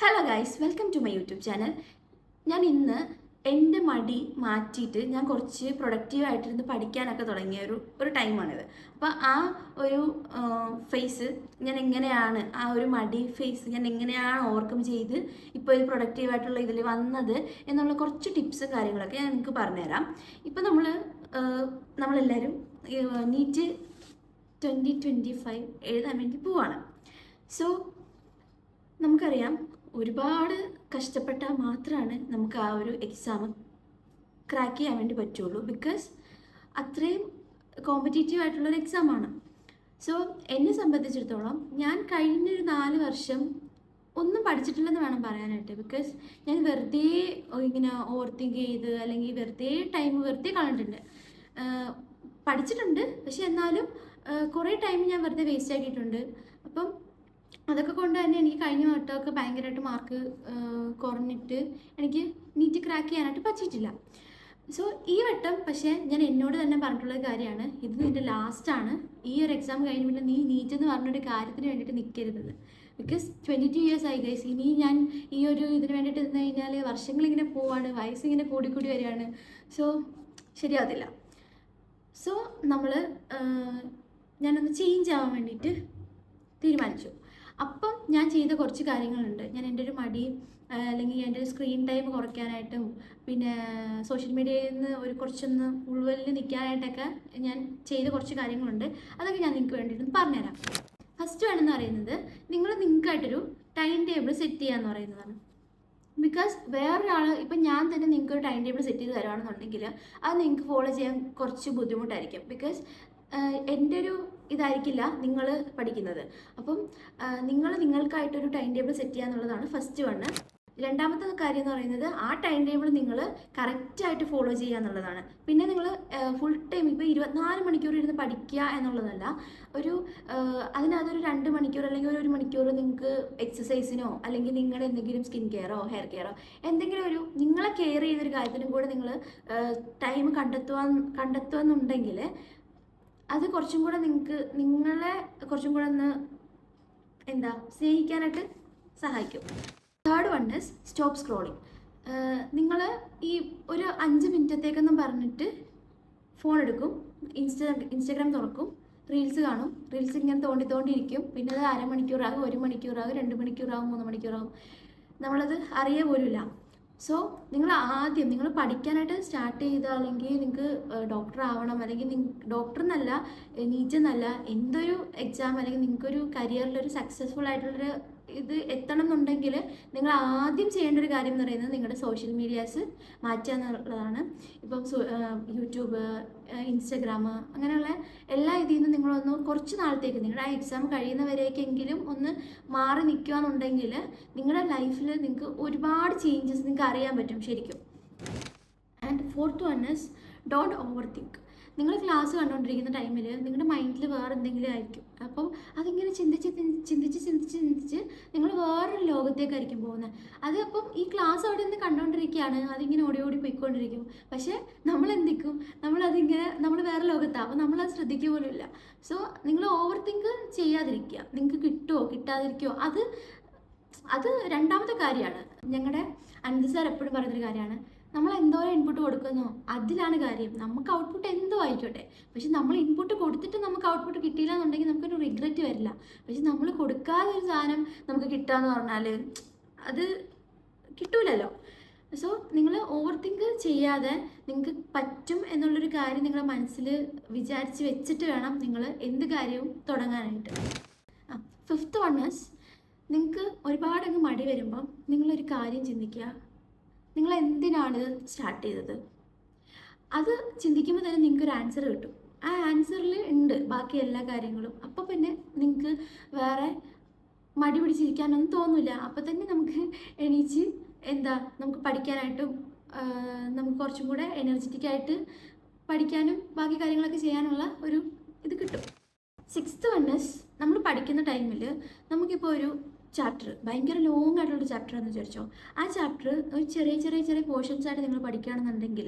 Hello guys, welcome to my YouTube channel. ഞാൻ ഇന്ന് എൻ്റെ മടി മാറ്റിയിട്ട് ഞാൻ കുറച്ച് പ്രൊഡക്റ്റീവായിട്ടിരുന്ന് പഠിക്കാനൊക്കെ തുടങ്ങിയ ഒരു ടൈമാണിത്. അപ്പോൾ ആ ഒരു ഫേസ് ഞാൻ എങ്ങനെയാണ്, ആ ഒരു മടി ഫേസ് ഞാൻ എങ്ങനെയാണ് ഓവർകം ചെയ്ത് ഇപ്പോൾ ഒരു പ്രൊഡക്റ്റീവായിട്ടുള്ള ഇതിൽ വന്നത് എന്നുള്ള കുറച്ച് ടിപ്സും കാര്യങ്ങളൊക്കെ ഞാൻ നിങ്ങൾക്ക് പറഞ്ഞുതരാം. ഇപ്പോൾ നമ്മളെല്ലാവരും നീറ്റ് 2025 എഴുതാൻ വേണ്ടി പോവാണ്. സോ നമുക്കറിയാം, ഒരുപാട് കഷ്ടപ്പെട്ടാൽ മാത്രമാണ് നമുക്ക് ആ ഒരു എക്സാം ക്രാക്ക് ചെയ്യാൻ വേണ്ടി പറ്റുള്ളൂ. ബിക്കോസ് അത്രയും കോമ്പറ്റേറ്റീവ് ആയിട്ടുള്ളൊരു എക്സാമാണ്. സോ എന്നെ സംബന്ധിച്ചിടത്തോളം ഞാൻ കഴിഞ്ഞൊരു 4 വർഷം ഒന്നും പഠിച്ചിട്ടില്ലെന്ന് വേണം പറയാനായിട്ട്. ബിക്കോസ് ഞാൻ വെറുതെ ഇങ്ങനെ ഓവർ തിങ്ക് ചെയ്ത് അല്ലെങ്കിൽ വെറുതെ കളഞ്ഞിട്ടുണ്ട്. പഠിച്ചിട്ടുണ്ട്, പക്ഷെ എന്നാലും കുറേ ടൈം ഞാൻ വെറുതെ വേസ്റ്റ് ആക്കിയിട്ടുണ്ട്. അപ്പം അതൊക്കെ കൊണ്ട് തന്നെ എനിക്ക് കഴിഞ്ഞ വട്ടമൊക്കെ ഭയങ്കരമായിട്ട് മാർക്ക് കുറഞ്ഞിട്ട് എനിക്ക് നീറ്റ് ക്രാക്ക് ചെയ്യാനായിട്ട് പറ്റിയിട്ടില്ല. സോ ഈ വട്ടം പക്ഷേ ഞാൻ എന്നോട് തന്നെ പറഞ്ഞിട്ടുള്ള കാര്യമാണ്, ഇത് നിൻ്റെ ലാസ്റ്റാണ്. ഈ ഒരു എക്സാം കഴിഞ്ഞ് പിന്നെ നീ നീറ്റ് എന്ന് പറഞ്ഞൊരു കാര്യത്തിന് വേണ്ടിയിട്ട് നിൽക്കരുതെന്ന്. ബിക്കോസ് 22 ഇയേഴ്സ് ആയി ഗൈസ്. ഇനി ഞാൻ ഈ ഒരു ഇതിന് വേണ്ടിയിട്ട് നിന്ന് കഴിഞ്ഞാൽ വർഷങ്ങളിങ്ങനെ പോവാണ്, വയസ്സിങ്ങനെ കൂടിക്കൂടി വരികയാണ്. സോ ശരിയാകത്തില്ല. സോ ഞാനൊന്ന് ചേഞ്ച് ആവാൻ വേണ്ടിയിട്ട് തീരുമാനിച്ചു. അപ്പം ഞാൻ ചെയ്ത കുറച്ച് കാര്യങ്ങളുണ്ട്. ഞാൻ എൻ്റെ ഒരു മടി അല്ലെങ്കിൽ എൻ്റെ ഒരു സ്ക്രീൻ ടൈം കുറയ്ക്കാനായിട്ടും പിന്നെ സോഷ്യൽ മീഡിയയിൽ നിന്ന് കുറച്ചൊന്ന് ഉൾവലിൽ നിൽക്കാനായിട്ടൊക്കെ ഞാൻ ചെയ്ത കുറച്ച് കാര്യങ്ങളുണ്ട്. അതൊക്കെ ഞാൻ നിങ്ങൾക്ക് വേണ്ടിയിട്ട് പറഞ്ഞുതരാം. ഫസ്റ്റ് വേണമെന്ന് പറയുന്നത്, നിങ്ങൾക്കായിട്ടൊരു ടൈം ടേബിൾ സെറ്റ് ചെയ്യാന്ന് പറയുന്നതാണ്. ബിക്കോസ് വേറൊരാൾ, ഇപ്പം ഞാൻ തന്നെ നിങ്ങൾക്ക് ഒരു ടൈം ടേബിൾ സെറ്റ് ചെയ്ത് തരുവാണെന്നുണ്ടെങ്കിൽ അത് നിങ്ങൾക്ക് ഫോളോ ചെയ്യാൻ കുറച്ച് ബുദ്ധിമുട്ടായിരിക്കും. ബിക്കോസ് എൻ്റെ ഒരു ഇതായിരിക്കില്ല നിങ്ങൾ പഠിക്കുന്നത്. അപ്പം നിങ്ങൾക്കായിട്ടൊരു ടൈം ടേബിൾ സെറ്റ് ചെയ്യുക എന്നുള്ളതാണ് ഫസ്റ്റ് വണ്. രണ്ടാമത്തെ കാര്യം എന്ന് പറയുന്നത്, ആ ടൈം ടേബിൾ നിങ്ങൾ കറക്റ്റായിട്ട് ഫോളോ ചെയ്യുക എന്നുള്ളതാണ്. പിന്നെ നിങ്ങൾ ഫുൾ ടൈം ഇപ്പോൾ 24 മണിക്കൂർ ഇരുന്ന് പഠിക്കുക എന്നുള്ളതല്ല. അതിനകത്തൊരു 2 മണിക്കൂർ അല്ലെങ്കിൽ ഒരു മണിക്കൂർ നിങ്ങൾക്ക് എക്സസൈസിനോ അല്ലെങ്കിൽ നിങ്ങളുടെ എന്തെങ്കിലും സ്കിൻ കെയറോ ഹെയർ കെയറോ എന്തെങ്കിലും നിങ്ങളെ കെയർ ചെയ്യുന്നൊരു കാര്യത്തിനും കൂടെ നിങ്ങൾ ടൈം കണ്ടെത്തുമെന്നുണ്ടെങ്കിൽ അത് കുറച്ചും കൂടെ നിങ്ങളെ കുറച്ചും കൂടെ ഒന്ന് സ്നേഹിക്കാനായിട്ട് സഹായിക്കും. Third one is stop scrolling. നിങ്ങൾ ഈ ഒരു 5 മിനിറ്റത്തേക്കെന്നും പറഞ്ഞിട്ട് ഫോൺ എടുക്കും, ഇൻസ്റ്റാഗ്രാം തുറക്കും, റീൽസ് കാണും. റീൽസ് ഇങ്ങനെ തോണ്ടിയിരിക്കും. പിന്നെ അത് അരമണിക്കൂറാകും, 1 മണിക്കൂറാകും, 2 മണിക്കൂറാകും, 3 മണിക്കൂറാകും. നമ്മളത് അറിയ പോലുമില്ല. സോ നിങ്ങൾ പഠിക്കാനായിട്ട് സ്റ്റാർട്ട് ചെയ്താൽ, അല്ലെങ്കിൽ നിങ്ങൾക്ക് ഡോക്ടർ ആവണം, അല്ലെങ്കിൽ ഡോക്ടർ എന്നല്ല, നീറ്റ് എന്നല്ല, എന്തൊരു എക്സാം അല്ലെങ്കിൽ നിങ്ങൾക്കൊരു കരിയറിലൊരു സക്സസ്ഫുൾ ആയിട്ടുള്ളൊരു ഇത് എത്തണം എന്നുണ്ടെങ്കിൽ നിങ്ങൾ ആദ്യം ചെയ്യേണ്ട ഒരു കാര്യം എന്ന് പറയുന്നത് നിങ്ങളുടെ സോഷ്യൽ മീഡിയാസ് മാറ്റുക എന്നുള്ളതാണ്. ഇപ്പം യൂട്യൂബ്, ഇൻസ്റ്റഗ്രാം, അങ്ങനെയുള്ള എല്ലാ ഇതിൽ നിന്നും നിങ്ങളൊന്ന് കുറച്ച് നാളത്തേക്ക്, നിങ്ങളുടെ ആ എക്സാം കഴിയുന്നവരേക്കെങ്കിലും ഒന്ന് മാറി നിൽക്കുക എന്നുണ്ടെങ്കിൽ നിങ്ങളുടെ ലൈഫിൽ നിങ്ങൾക്ക് ഒരുപാട് ചേഞ്ചസ് നിങ്ങൾക്ക് അറിയാൻ പറ്റും ശരിക്കും. And fourth one is don't over think. നിങ്ങൾ ക്ലാസ് കണ്ടുകൊണ്ടിരിക്കുന്ന ടൈമിൽ നിങ്ങളുടെ മൈൻഡിൽ വേറെ എന്തെങ്കിലും ആയിരിക്കും. അപ്പം അതിങ്ങനെ ചിന്തിച്ച് നിങ്ങൾ വേറൊരു ലോകത്തേക്കായിരിക്കും പോകുന്നത്. അത് അപ്പം ഈ ക്ലാസ് അവിടെ നിന്ന് കണ്ടുകൊണ്ടിരിക്കുകയാണ്, അതിങ്ങനെ ഓടി പോയിക്കൊണ്ടിരിക്കും. പക്ഷേ നമ്മൾ നമ്മൾ വേറെ ലോകത്താണ്. അപ്പോൾ നമ്മളത് ശ്രദ്ധിക്കുക പോലും ഇല്ല. സോ നിങ്ങൾ ഓവർ തിങ്ക് ചെയ്യാതിരിക്കുക. നിങ്ങൾക്ക് കിട്ടുമോ കിട്ടാതിരിക്കുമോ അത് രണ്ടാമത്തെ കാര്യമാണ്. ഞങ്ങളുടെ അനന്ത് സാർ എപ്പോഴും പറയുന്നൊരു കാര്യമാണ്, നമ്മൾ എന്തോരം ഇൻപുട്ട് കൊടുക്കുന്നോ അതിലാണ് കാര്യം. നമുക്ക് ഔട്ട്പുട്ട് എന്തോ ആയിക്കോട്ടെ, പക്ഷെ നമ്മൾ ഇൻപുട്ട് കൊടുത്തിട്ട് നമുക്ക് ഔട്ട്പുട്ട് കിട്ടിയില്ല എന്നുണ്ടെങ്കിൽ നമുക്കൊരു റിഗ്രറ്റ് വരില്ല. പക്ഷെ നമ്മൾ കൊടുക്കാതെ ഒരു സാധനം നമുക്ക് കിട്ടുകയെന്ന് പറഞ്ഞാൽ അത് കിട്ടൂലല്ലോ. സോ നിങ്ങൾ ഓവർ തിങ്ക് ചെയ്യാതെ നിങ്ങൾക്ക് പറ്റും എന്നുള്ളൊരു കാര്യം നിങ്ങളുടെ മനസ്സിൽ വിചാരിച്ച് വെച്ചിട്ട് വേണം നിങ്ങൾ എന്ത് കാര്യവും തുടങ്ങാനായിട്ട്. ഫിഫ്ത്ത് വൺ ഇസ്, നിങ്ങൾക്ക് ഒരുപാടങ്ങ് മടി വരുമ്പം നിങ്ങളൊരു കാര്യം ചിന്തിക്കുക, നിങ്ങൾ എന്തിനാണ് സ്റ്റാർട്ട് ചെയ്തത്. അത് ചിന്തിക്കുമ്പോൾ തന്നെ നിങ്ങൾക്കൊരു ആൻസർ കിട്ടും. ആ ആൻസറിൽ ഉണ്ട് ബാക്കി എല്ലാ കാര്യങ്ങളും. അപ്പോൾ പിന്നെ നിങ്ങൾക്ക് വേറെ മടി പിടിച്ചിരിക്കാനൊന്നും തോന്നില്ല. അപ്പോൾ തന്നെ നമുക്ക് എണീച്ച് നമുക്ക് പഠിക്കാനായിട്ടും നമുക്ക് കുറച്ചും കൂടെ എനർജറ്റിക്കായിട്ട് പഠിക്കാനും ബാക്കി കാര്യങ്ങളൊക്കെ ചെയ്യാനുള്ള ഒരു ഇത് കിട്ടും. സിക്സ്ത് വൺ ഇസ്, നമ്മൾ പഠിക്കുന്ന ടൈമിൽ നമുക്കിപ്പോൾ ഒരു ചാപ്റ്റർ ഭയങ്കര ലോങ് ആയിട്ടുള്ളൊരു ചാപ്റ്റർ എന്ന് വിചാരിച്ചോ. ആ ചാപ്റ്റർ ഒരു ചെറിയ പോർഷൻസ് ആയിട്ട് നിങ്ങൾ പഠിക്കുകയാണെന്നുണ്ടെങ്കിൽ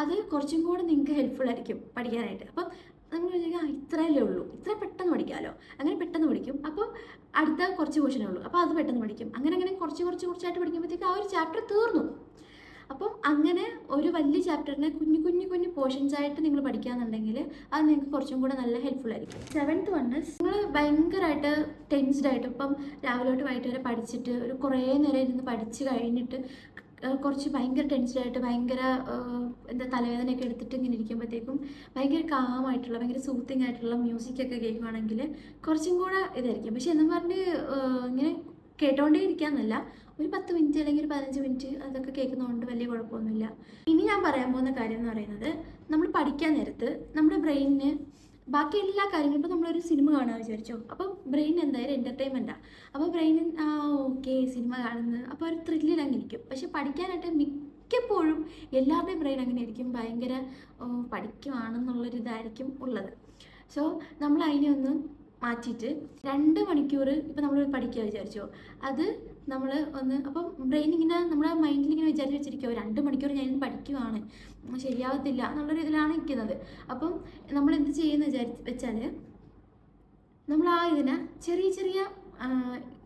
അത് കുറച്ചും കൂടെ നിങ്ങൾക്ക് ഹെൽപ്ഫുൾ ആയിരിക്കും പഠിക്കാനായിട്ട്. അപ്പം നമ്മൾ വിചാരിക്കും ഇത്രയല്ലേ ഉള്ളൂ, ഇത്ര പെട്ടെന്ന് പഠിക്കാമല്ലോ, അങ്ങനെ പെട്ടെന്ന് പഠിക്കും. അപ്പോൾ അടുത്ത കുറച്ച് പോർഷനേ ഉള്ളൂ, അപ്പോൾ അത് പെട്ടെന്ന് പഠിക്കും. അങ്ങനെ അങ്ങനെ കുറച്ചായിട്ട് പഠിക്കുമ്പോഴത്തേക്ക് ആ ഒരു ചാപ്റ്റർ തീർന്നു. അപ്പം അങ്ങനെ ഒരു വലിയ ചാപ്റ്ററിനെ കുഞ്ഞു പോർഷൻസ് ആയിട്ട് നിങ്ങൾ പഠിക്കുകയെന്നുണ്ടെങ്കിൽ അത് നിങ്ങൾക്ക് കുറച്ചും കൂടെ നല്ല ഹെൽപ്ഫുൾ ആയിരിക്കും. 7th വൺ നിങ്ങൾ ഭയങ്കരമായിട്ട് ടെൻസ്ഡ് ആയിട്ട് ഇപ്പം രാവിലെ തൊട്ട് വൈകിട്ട് വരെ പഠിച്ചിട്ട് ഒരു കുറേ നേരം ഇരുന്ന് പഠിച്ച് കഴിഞ്ഞിട്ട് കുറച്ച് ഭയങ്കര ടെൻഷനായിട്ട് ഭയങ്കര എന്താ തലവേദനയൊക്കെ എടുത്തിട്ട് ഇങ്ങനെ ഇരിക്കുമ്പോഴത്തേക്കും ഭയങ്കര കാമായിട്ടുള്ള ഭയങ്കര സൂത്തിങ് ആയിട്ടുള്ള മ്യൂസിക്കൊക്കെ കേൾക്കുകയാണെങ്കിൽ കുറച്ചും കൂടെ ഇതായിരിക്കും. പക്ഷെ എന്നും പറഞ്ഞ് ഇങ്ങനെ കേട്ടോണ്ടേ ഇരിക്കാമെന്നല്ല, ഒരു 10 മിനിറ്റ് അല്ലെങ്കിൽ ഒരു 15 മിനിറ്റ് അതൊക്കെ കേൾക്കുന്നതുകൊണ്ട് വലിയ കുഴപ്പമൊന്നുമില്ല. ഇനി ഞാൻ പറയാൻ പോകുന്ന കാര്യം എന്ന് പറയുന്നത്, നമ്മൾ പഠിക്കാൻ നേരത്ത് നമ്മുടെ ബ്രെയിനിന് ബാക്കി എല്ലാ കാര്യങ്ങളും ഇപ്പോൾ നമ്മളൊരു സിനിമ കാണാൻ വിചാരിച്ചോ, അപ്പം ബ്രെയിൻ എന്തായാലും എൻ്റർടൈൻമെൻറ്റാണ്. അപ്പോൾ ബ്രെയിൻ ഓക്കെ സിനിമ കാണുന്നത് അപ്പോൾ ഒരു ത്രില്ലിൽ അങ്ങനെ ഇരിക്കും. പക്ഷെ പഠിക്കാനായിട്ട് മിക്കപ്പോഴും എല്ലാവരുടെയും ബ്രെയിൻ അങ്ങനെ ആയിരിക്കും, ഭയങ്കര പഠിക്കുവാണെന്നുള്ളൊരു ഇതായിരിക്കും ഉള്ളത്. സോ നമ്മൾ അതിനെ ഒന്ന് മാറ്റിയിട്ട് 2 മണിക്കൂർ ഇപ്പോൾ നമ്മൾ പഠിക്കുക വിചാരിച്ചോ, അത് നമ്മൾ ഒന്ന് അപ്പം ബ്രെയിൻ ഇങ്ങനെ നമ്മുടെ മൈൻഡിൽ ഇങ്ങനെ വിചാരിച്ച് വെച്ചിരിക്കുമോ 2 മണിക്കൂർ ഞാൻ പഠിക്കുവാണ്, ശരിയാവത്തില്ല എന്നുള്ളൊരു ഇതിലാണ് നിൽക്കുന്നത്. അപ്പം നമ്മൾ എന്ത് ചെയ്യുന്ന വെച്ചാൽ നമ്മൾ ആ ഇതിനെ ചെറിയ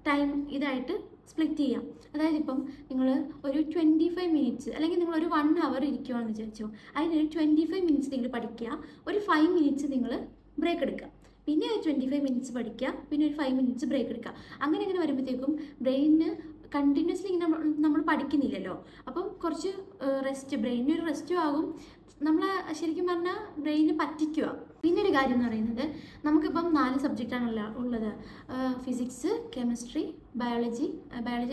ടൈം ഇതായിട്ട് സ്പ്ലിറ്റ് ചെയ്യാം. അതായത് ഇപ്പം നിങ്ങൾ ഒരു 25 മിനിറ്റ്സ് അല്ലെങ്കിൽ നിങ്ങളൊരു 1 അവർ ഇരിക്കുവാണെന്ന് വിചാരിച്ചോ, അതിനൊരു 25 മിനിറ്റ്സ് നിങ്ങൾ പഠിക്കുക, ഒരു 5 മിനിറ്റ്സ് നിങ്ങൾ ബ്രേക്ക് എടുക്കുക, പിന്നെ ഒരു 25 മിനിറ്റ്സ് പഠിക്കുക, പിന്നെ ഒരു 5 മിനിറ്റ്സ് ബ്രേക്ക് എടുക്കുക. അങ്ങനെ വരുമ്പോഴത്തേക്കും ബ്രെയിനിന് കണ്ടിന്യൂസ്ലി ഇങ്ങനെ നമ്മൾ പഠിക്കുന്നില്ലല്ലോ, അപ്പം കുറച്ച് ബ്രെയിനിന് ഒരു റെസ്റ്റും ആകും. നമ്മൾ ശരിക്കും പറഞ്ഞാൽ ബ്രെയിന് പറ്റിക്കുക. പിന്നെ ഒരു കാര്യം എന്ന് പറയുന്നത്, നമുക്കിപ്പം 4 സബ്ജക്റ്റാണല്ലോ ഉള്ളത്, ഫിസിക്സ്, കെമിസ്ട്രി, ബയോളജി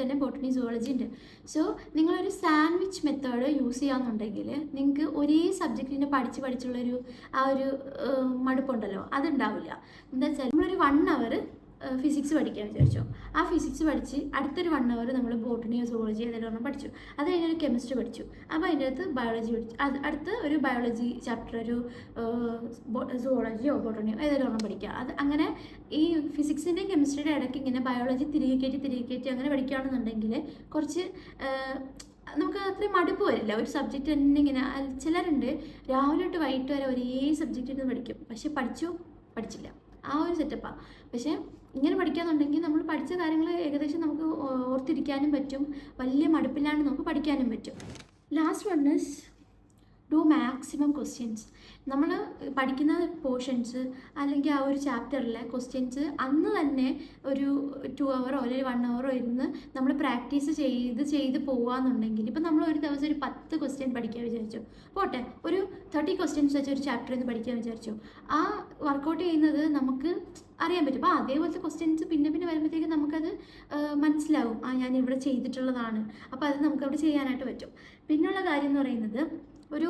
തന്നെ ബോട്ടണി, സുവോളജി ഉണ്ട്. സോ നിങ്ങളൊരു സാൻഡ്വിച്ച് മെത്തേഡ് യൂസ് ചെയ്യാമെന്നുണ്ടെങ്കിൽ നിങ്ങൾക്ക് ഒരേ സബ്ജക്റ്റിനെ പഠിച്ചുള്ളൊരു ആ ഒരു മടുപ്പുണ്ടല്ലോ, അതുണ്ടാവില്ല. എന്താ വെച്ചാൽ നമ്മളൊരു 1 അവർ ഫിസിക്സ് പഠിക്കാൻ വിചാരിച്ചോ, ആ ഫിസിക്സ് പഠിച്ച് അടുത്തൊരു 1 അവർ നമ്മൾ ബോട്ടണിയോ സുവോളജി ഏതെങ്കിലും പഠിച്ചു, അത് കഴിഞ്ഞൊരു കെമിസ്ട്രി പഠിച്ചു, അപ്പോൾ അതിൻ്റെ അടുത്ത് ബയോളജി പഠിച്ചു, അടുത്ത് ഒരു ബയോളജി ചാപ്റ്റർ, ഒരു സുവോളജിയോ ബോട്ടണിയോ ഏതെങ്കിലും പഠിക്കുക. അത് അങ്ങനെ ഈ ഫിസിക്സിൻ്റെയും കെമിസ്ട്രിയുടെ ഇടയ്ക്ക് ഇങ്ങനെ ബയോളജി തിരികെ കയറ്റി അങ്ങനെ പഠിക്കുകയാണെന്നുണ്ടെങ്കിൽ കുറച്ച് നമുക്ക് അത്രയും മടുപ്പ് വരില്ല. ഒരു സബ്ജക്റ്റ് തന്നെ ഇങ്ങനെ ചിലരുണ്ട് രാവിലെ തൊട്ട് വൈകിട്ട് വരെ ഒരേ സബ്ജക്റ്റ് ഇരുന്ന് പഠിക്കും, പക്ഷെ പഠിച്ചില്ല, ആ ഒരു സെറ്റപ്പാണ്. പക്ഷേ ഇങ്ങനെ പഠിക്കാന്നുണ്ടെങ്കിൽ നമ്മൾ പഠിച്ച കാര്യങ്ങൾ ഏകദേശം നമുക്ക് ഓർത്തിരിക്കാനും പറ്റും, വലിയ മടുപ്പില്ലാണ്ട് നമുക്ക് പഠിക്കാനും പറ്റും. Last one is do maximum questions. നമ്മൾ പഠിക്കുന്ന പോർഷൻസ് അല്ലെങ്കിൽ ആ ഒരു ചാപ്റ്ററിലെ ക്വസ്റ്റ്യൻസ് അന്ന് തന്നെ ഒരു 2 അവറോ അല്ലെങ്കിൽ 1 അവറോ ഇരുന്ന് നമ്മൾ പ്രാക്ടീസ് ചെയ്ത് പോകാമെന്നുണ്ടെങ്കിൽ, ഇപ്പം നമ്മൾ ഒരു ദിവസം ഒരു 10 ക്വസ്റ്റ്യൻ പഠിക്കാൻ വിചാരിച്ചു, പോട്ടെ ഒരു 30 ക്വസ്റ്റ്യൻസ് വെച്ച് ഒരു ചാപ്റ്ററിൽ നിന്ന് പഠിക്കാൻ വിചാരിച്ചു, ആ വർക്കൗട്ട് ചെയ്യുന്നത് നമുക്ക് അറിയാൻ പറ്റും. അപ്പോൾ അതേപോലത്തെ ക്വസ്റ്റ്യൻസ് പിന്നെ വരുമ്പോഴത്തേക്കും നമുക്കത് മനസ്സിലാവും, ഞാൻ ഇവിടെ ചെയ്തിട്ടുള്ളതാണ്, അപ്പോൾ അത് നമുക്കവിടെ ചെയ്യാനായിട്ട് പറ്റും. പിന്നെയുള്ള കാര്യം എന്ന് പറയുന്നത്, ഒരു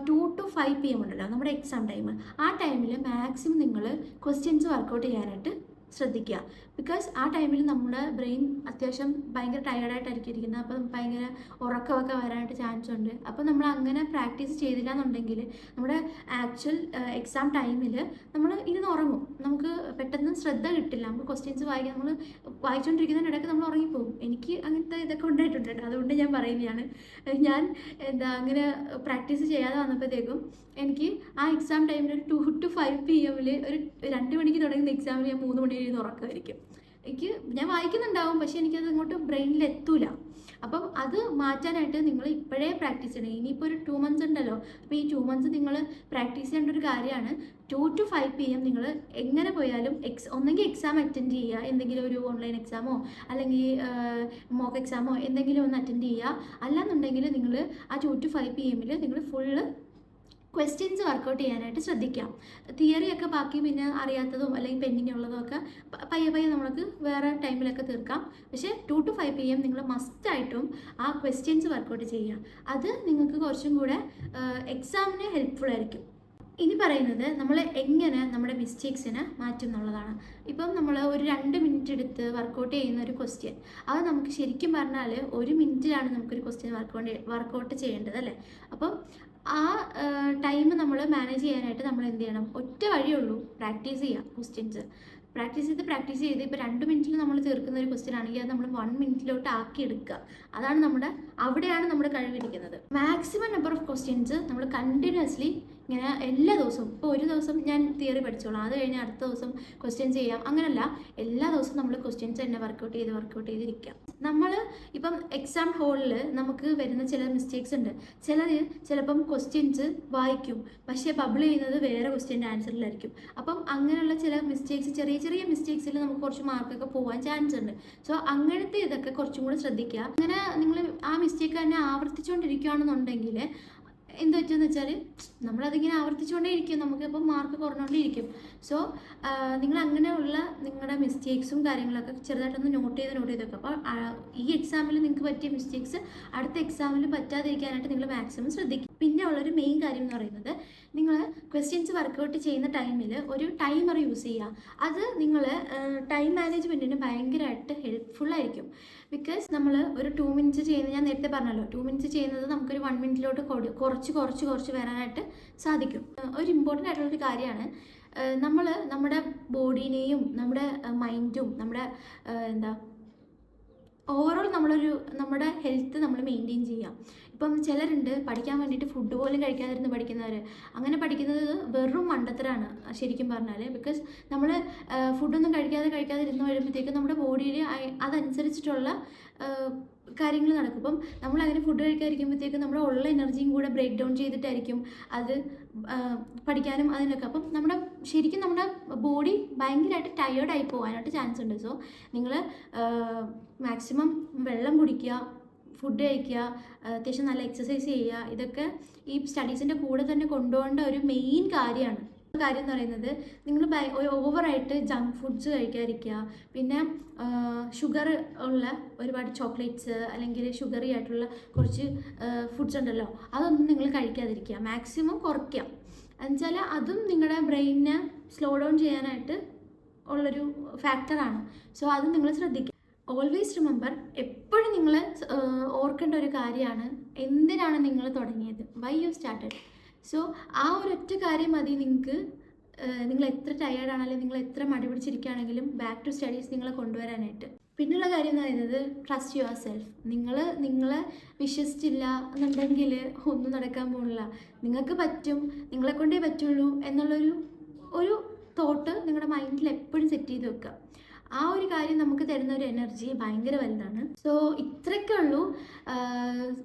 2 to 5 PM ഉണ്ടല്ലോ നമ്മുടെ എക്സാം ടൈം, ആ ടൈമിൽ മാക്സിമം നിങ്ങൾ ക്വസ്റ്റ്യൻസ് വർക്കൗട്ട് ചെയ്യാനായിട്ട് ശ്രദ്ധിക്കുക. ബിക്കോസ് ആ ടൈമിൽ നമ്മുടെ ബ്രെയിൻ അത്യാവശ്യം ഭയങ്കര ടയേർഡായിട്ടായിരിക്കും ഇരിക്കുന്നത്, അപ്പം ഭയങ്കര ഉറക്കമൊക്കെ വരാനായിട്ട് ചാൻസ് ഉണ്ട്. അപ്പോൾ നമ്മൾ അങ്ങനെ പ്രാക്ടീസ് ചെയ്തില്ല എന്നുണ്ടെങ്കിൽ നമ്മുടെ ആക്ച്വൽ എക്സാം ടൈമിൽ നമ്മൾ ഇരുന്ന് ഉറങ്ങും, നമുക്ക് പെട്ടെന്ന് ശ്രദ്ധ കിട്ടില്ല, നമുക്ക് ക്വസ്റ്റ്യൻസ് നമ്മൾ വായിച്ചുകൊണ്ടിരിക്കുന്നതിനിടയ്ക്ക് നമ്മൾ ഉറങ്ങിപ്പോകും. എനിക്ക് അങ്ങനത്തെ ഇതൊക്കെ ഉണ്ടായിട്ടുണ്ട് കേട്ടോ, അതുകൊണ്ട് ഞാൻ പറയുന്നതാണ്. ഞാൻ അങ്ങനെ പ്രാക്ടീസ് ചെയ്യാതെ വന്നപ്പോഴത്തേക്കും എനിക്ക് ആ എക്സാം ടൈമിൽ ഒരു 2 to 5 PM ഒരു 2 മണിക്ക് തുടങ്ങുന്ന എക്സാമിൽ ഞാൻ 3 മണി ഇരുന്ന് ഉറക്കമായിരിക്കും. ഞാൻ വായിക്കുന്നുണ്ടാവും, പക്ഷേ എനിക്കത് ഇങ്ങോട്ട് ബ്രെയിനിൽ എത്തൂല. അപ്പം അത് മാറ്റാനായിട്ട് നിങ്ങൾ ഇപ്പോഴേ പ്രാക്ടീസ് ചെയ്യണം. ഇനിയിപ്പോൾ ഒരു 2 months ഉണ്ടല്ലോ, അപ്പോൾ ഈ 2 months നിങ്ങൾ പ്രാക്ടീസ് ചെയ്യേണ്ട ഒരു കാര്യമാണ്. 2 to 5 PM നിങ്ങൾ എങ്ങനെ പോയാലും ഒന്നെങ്കിൽ എക്സാം അറ്റൻഡ് ചെയ്യുക, എന്തെങ്കിലും ഒരു ഓൺലൈൻ എക്സാമോ അല്ലെങ്കിൽ മോക്ക് എക്സാമോ എന്തെങ്കിലും ഒന്ന് അറ്റൻഡ് ചെയ്യുക. അല്ലാന്നുണ്ടെങ്കിൽ നിങ്ങൾ ആ 2 to 5 PM നിങ്ങൾ ഫുള്ള് ക്വസ്റ്റ്യൻസ് വർക്കൗട്ട് ചെയ്യാനായിട്ട് ശ്രദ്ധിക്കാം. തിയറിയൊക്കെ ബാക്കി പിന്നെ അറിയാത്തതും അല്ലെങ്കിൽ പെൻഡിങ് ഉള്ളതും ഒക്കെ പയ്യെ നമ്മൾക്ക് വേറെ ടൈമിലൊക്കെ തീർക്കാം. പക്ഷേ 2 to 5 PM നിങ്ങൾ മസ്റ്റായിട്ടും ആ ക്വസ്റ്റ്യൻസ് വർക്കൗട്ട് ചെയ്യുക. അത് നിങ്ങൾക്ക് കുറച്ചും കൂടെ എക്സാമിന് ഹെൽപ്ഫുൾ ആയിരിക്കും. ഇനി പറയുന്നത് നമ്മൾ എങ്ങനെ നമ്മുടെ മിസ്റ്റേക്സിനെ മാറ്റും എന്നുള്ളതാണ്. ഇപ്പം നമ്മൾ ഒരു 2 മിനിറ്റ് എടുത്ത് വർക്കൗട്ട് ചെയ്യുന്ന ഒരു ക്വസ്റ്റ്യൻ, അത് നമുക്ക് ശരിക്കും പറഞ്ഞാൽ 1 മിനിറ്റിലാണ് നമുക്കൊരു ക്വസ്റ്റ്യൻ വർക്കൗട്ട് ചെയ്യേണ്ടത് അല്ലേ. അപ്പം ആ ടൈം നമ്മൾ മാനേജ് ചെയ്യാനായിട്ട് നമ്മൾ എന്ത് ചെയ്യണം, ഒറ്റ വഴിയുള്ളൂ, പ്രാക്ടീസ് ചെയ്യുക. ക്വസ്റ്റ്യൻസ് പ്രാക്ടീസ് ചെയ്ത് ഇപ്പോൾ 2 മിനിറ്റിൽ നമ്മൾ തീർക്കുന്ന ഒരു ക്വസ്റ്റ്യൻ ആണെങ്കിൽ അത് നമ്മൾ 1 മിനിറ്റിലോട്ട് ആക്കി എടുക്കുക. അവിടെയാണ് നമ്മുടെ കഴിവിരിക്കുന്നത്. മാക്സിമം നമ്പർ ഓഫ് ക്വസ്റ്റ്യൻസ് നമ്മൾ കണ്ടിന്യൂസ്ലി ഇങ്ങനെ എല്ലാ ദിവസവും ഇപ്പോൾ ഒരു ദിവസം ഞാൻ തിയറി പഠിച്ചോളാം, അത് കഴിഞ്ഞ് അടുത്ത ദിവസം ക്വസ്റ്റ്യൻസ് ചെയ്യാം, അങ്ങനല്ല എല്ലാ ദിവസവും നമ്മൾ ക്വസ്റ്റ്യൻസ് തന്നെ വർക്കൗട്ട് ചെയ്തിരിക്കാം. നമ്മൾ ഇപ്പം എക്സാം ഹോളിൽ നമുക്ക് വരുന്ന ചില മിസ്റ്റേക്സ് ഉണ്ട്. ചിലപ്പം ക്വസ്റ്റ്യൻസ് വായിക്കും, പക്ഷേ ബബിൾ ചെയ്യുന്നത് വേറെ ക്വസ്റ്റ്യൻ്റെ ആൻസറിലായിരിക്കും. അപ്പം അങ്ങനെയുള്ള ചില മിസ്റ്റേക്സ്, ചെറിയ ചെറിയ മിസ്റ്റേക്സിൽ നമുക്ക് കുറച്ച് മാർക്കൊക്കെ പോകാൻ ചാൻസ് ഉണ്ട്. സോ അങ്ങനത്തെ ഇതൊക്കെ കുറച്ചും കൂടി ശ്രദ്ധിക്കുക. അങ്ങനെ നിങ്ങൾ ആ മിസ്റ്റേക്ക് തന്നെ ആവർത്തിച്ചുകൊണ്ടിരിക്കുകയാണെന്നുണ്ടെങ്കിൽ എന്ത് പറ്റുമെന്ന് വെച്ചാൽ നമ്മളതിങ്ങനെ ആവർത്തിച്ചുകൊണ്ടേ ഇരിക്കും, നമുക്കിപ്പോൾ മാർക്ക് കുറഞ്ഞുകൊണ്ടേ ഇരിക്കും. സോ നിങ്ങൾ അങ്ങനെയുള്ള നിങ്ങളുടെ മിസ്റ്റേക്സും കാര്യങ്ങളൊക്കെ ചെറുതായിട്ടൊന്ന് നോട്ട് ചെയ്ത് വെക്കുക. അപ്പോൾ ഈ എക്സാമിൽ നിങ്ങൾക്ക് പറ്റിയ മിസ്റ്റേക്സ് അടുത്ത എക്സാമിൽ പറ്റാതിരിക്കാനായിട്ട് നിങ്ങൾ മാക്സിമം ശ്രദ്ധിക്കും. പിന്നെ ഉള്ളൊരു മെയിൻ കാര്യം എന്ന് പറയുന്നത്, നിങ്ങൾ ക്വസ്റ്റ്യൻസ് വർക്കൗട്ട് ചെയ്യുന്ന ടൈമിൽ ഒരു ടൈമർ യൂസ് ചെയ്യുക. അത് നിങ്ങൾ ടൈം മാനേജ്മെൻറ്റിന് ഭയങ്കരമായിട്ട് ഹെൽപ്ഫുള്ളായിരിക്കും. ബിക്കോസ് നമ്മൾ ഒരു 2 മിനിറ്റ്സ് ചെയ്യുന്നത്, ഞാൻ നേരത്തെ പറഞ്ഞല്ലോ, 2 മിനിറ്റ്സ് ചെയ്യുന്നത് നമുക്കൊരു 1 മിനിറ്റിലോട്ട് കുറച്ച് വരാനായിട്ട് സാധിക്കും. ഒരു ഇമ്പോർട്ടൻ്റ് ആയിട്ടുള്ളൊരു കാര്യമാണ്, നമ്മൾ നമ്മുടെ ബോഡീനെയും നമ്മുടെ മൈൻഡും നമ്മുടെ ഓവറോൾ നമ്മുടെ ഹെൽത്ത് നമ്മൾ മെയിൻറ്റെയിൻ ചെയ്യാം. ഇപ്പം ചിലരുണ്ട് പഠിക്കാൻ വേണ്ടിയിട്ട് ഫുഡ് പോലും കഴിക്കാതിരുന്ന് പഠിക്കുന്നവർ. അങ്ങനെ പഠിക്കുന്നത് വെറും മണ്ടത്തരാണ് ശരിക്കും പറഞ്ഞാൽ. ബിക്കോസ് നമ്മൾ ഫുഡൊന്നും കഴിക്കാതെ ഇരുന്ന് വരുമ്പോഴത്തേക്കും നമ്മുടെ ബോഡിയിൽ അതനുസരിച്ചിട്ടുള്ള കാര്യങ്ങൾ നടക്കും. ഇപ്പം നമ്മളങ്ങനെ ഫുഡ് കഴിക്കാതിരിക്കുമ്പോഴത്തേക്കും നമ്മുടെ ഉള്ള എനർജിയും കൂടെ ബ്രേക്ക് ഡൗൺ ചെയ്തിട്ടായിരിക്കും അത് പഠിക്കാനും അതിനൊക്കെ. അപ്പം ശരിക്കും നമ്മുടെ ബോഡി ഭയങ്കരമായിട്ട് ടയേർഡായി പോകാനായിട്ട് ചാൻസ് ഉണ്ട്. സോ നിങ്ങൾ മാക്സിമം വെള്ളം കുടിക്കുക, ഫുഡ് കഴിക്കുക, അത്യാവശ്യം നല്ല എക്സസൈസ് ചെയ്യുക. ഇതൊക്കെ ഈ സ്റ്റഡീസിൻ്റെ കൂടെ തന്നെ കൊണ്ടുപോകേണ്ട ഒരു മെയിൻ കാര്യമാണ്. കാര്യം എന്ന് പറയുന്നത്, നിങ്ങൾ ഓവറായിട്ട് ജങ്ക് ഫുഡ്സ് കഴിക്കാതിരിക്കുക. പിന്നെ ഷുഗർ ഉള്ള ഒരുപാട് ചോക്ലേറ്റ്സ് അല്ലെങ്കിൽ ഷുഗറി ആയിട്ടുള്ള കുറച്ച് ഫുഡ്സ് ഉണ്ടല്ലോ, അതൊന്നും നിങ്ങൾ കഴിക്കാതിരിക്കുക, മാക്സിമം കുറയ്ക്കുക. എന്നുവെച്ചാൽ അതും നിങ്ങളുടെ ബ്രെയിനിനെ സ്ലോ ഡൗൺ ചെയ്യാനായിട്ട് ഉള്ളൊരു ഫാക്ടറാണ്. സോ അത് നിങ്ങൾ ശ്രദ്ധിക്കുക. ഓൾവേസ് റിമെമ്പർ, എപ്പോഴും നിങ്ങൾ ഓർക്കേണ്ട ഒരു കാര്യമാണ്, എന്തിനാണ് നിങ്ങൾ തുടങ്ങിയത്, വൈ യു സ്റ്റാർട്ടഡ്. സോ ആ ഒരൊറ്റ കാര്യം മതി നിങ്ങൾക്ക്, നിങ്ങൾ എത്ര ടയേർഡാണെങ്കിലും നിങ്ങൾ എത്ര മടി പിടിച്ചിരിക്കുകയാണെങ്കിലും ബാക്ക് ടു സ്റ്റഡീസ് നിങ്ങളെ കൊണ്ടുവരാനായിട്ട്. പിന്നെയുള്ള കാര്യം എന്ന് പറയുന്നത്, ട്രസ്റ്റ് യുവർ സെൽഫ്. നിങ്ങളെ വിശ്വസിച്ചില്ല എന്നുണ്ടെങ്കിൽ ഒന്നും നടക്കാൻ പോകുന്നില്ല. നിങ്ങൾക്ക് പറ്റും, നിങ്ങളെ കൊണ്ടേ പറ്റുള്ളൂ എന്നുള്ളൊരു തോട്ട് നിങ്ങളുടെ മൈൻഡിൽ എപ്പോഴും സെറ്റ് ചെയ്ത് വെക്കുക. ആ ഒരു കാര്യം നമുക്ക് തരുന്ന ഒരു എനർജി ഭയങ്കര വലുതാണ്. സോ ഇത്രയൊക്കെ ഉള്ളൂ.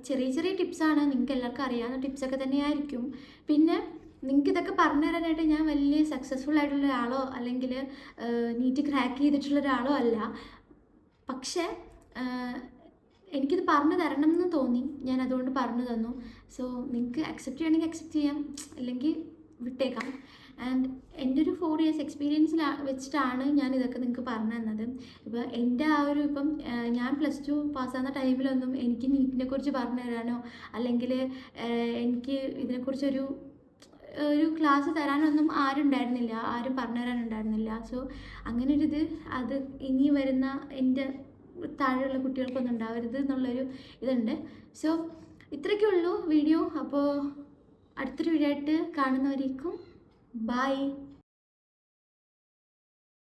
ചെറിയ ചെറിയ ടിപ്സാണ്, നിങ്ങൾക്ക് എല്ലാവർക്കും അറിയാവുന്ന ടിപ്സൊക്കെ തന്നെയായിരിക്കും. പിന്നെ നിങ്ങൾക്ക് ഇതൊക്കെ പറഞ്ഞു തരാനായിട്ട് ഞാൻ വലിയ സക്സസ്ഫുൾ ആയിട്ടുള്ള ഒരാളോ അല്ലെങ്കിൽ നീറ്റ് ക്രാക്ക് ചെയ്തിട്ടുള്ള ഒരാളോ അല്ല. പക്ഷേ എനിക്കിത് പറഞ്ഞു തരണം എന്ന് തോന്നി, ഞാൻ അതുകൊണ്ട് പറഞ്ഞു തന്നു. സോ നിങ്ങൾക്ക് അക്സെപ്റ്റ് ചെയ്യണമെങ്കിൽ അക്സെപ്റ്റ് ചെയ്യാം, അല്ലെങ്കിൽ വിട്ടേക്കാം. ആൻഡ് എൻ്റെ ഒരു 4 years എക്സ്പീരിയൻസിൽ വെച്ചിട്ടാണ് ഞാൻ ഇതൊക്കെ നിങ്ങൾക്ക് പറഞ്ഞു തന്നത്. ഇപ്പോൾ എൻ്റെ ഇപ്പം ഞാൻ +2 പാസ്സാകുന്ന ടൈമിലൊന്നും എനിക്ക് നീറ്റിനെ കുറിച്ച് പറഞ്ഞു തരാനോ അല്ലെങ്കിൽ എനിക്ക് ഇതിനെക്കുറിച്ചൊരു ക്ലാസ് തരാനൊന്നും ആരും പറഞ്ഞു തരാനുണ്ടായിരുന്നില്ല. സോ അങ്ങനൊരിത് അത് ഇനി വരുന്ന എൻ്റെ താഴെയുള്ള കുട്ടികൾക്കൊന്നും ഉണ്ടാവരുത് എന്നുള്ളൊരു ഇതുണ്ട്. സോ ഇത്രയൊക്കെ ഉള്ളൂ വീഡിയോ. അപ്പോൾ അടുത്തൊരു വീഡിയോ ആയിട്ട് കാണുന്നവരേക്കും ബൈ.